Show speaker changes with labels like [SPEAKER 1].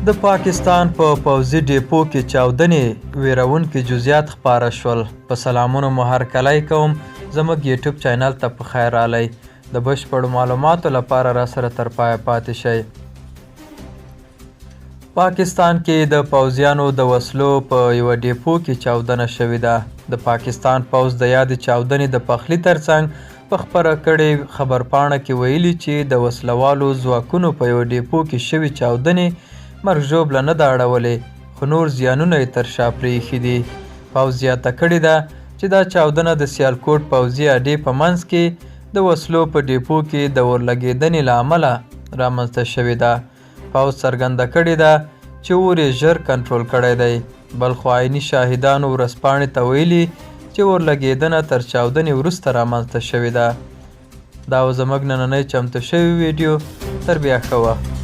[SPEAKER 1] د پاکستان په پوځي ډیپو کې چاودنې ویرونکي جزئیات خپاره شول. په سلامونو مو هرکلی کوم. زموږ یوټیوب چینل ته په خیر راغلی. د بشپړو معلوماتو لپاره راسره تر پایه پاتې شئ. پاکستان کې د پوځیانو د وسلو په یوه ډیپو کې چاودنه شوې ده. د پاکستان پوځ د یادې چاودنې د پخلي ترڅنګ په خپره کړې خبرپاڼه کې ویلي چې د وسلوالو ځواکونو په یوه ډیپو کې شوې چاودنې مرګ ژوبله نه ده اړولې، خو نور زیانونه یې تر شا پرېښي دي. پوځ زیاته کړې ده چې دا چاودنه د سیالکوټ پوځي اډې په منځ کې د وسلو په ډیپو کې د اورلګېدنې له امله رامنځته شوې ده. پوځ څرګنده کړې ده چې اور یې ژر کنټرول کړی دی. بلخو عیني شاهدانو ورځپاڼې ته ویلي چې اورلګېدنه تر چاودنې وروسته رامنځته شوې ده. دا و زموږ نننۍ چمتو شوې ویډیو. تر بیا ښه وخت.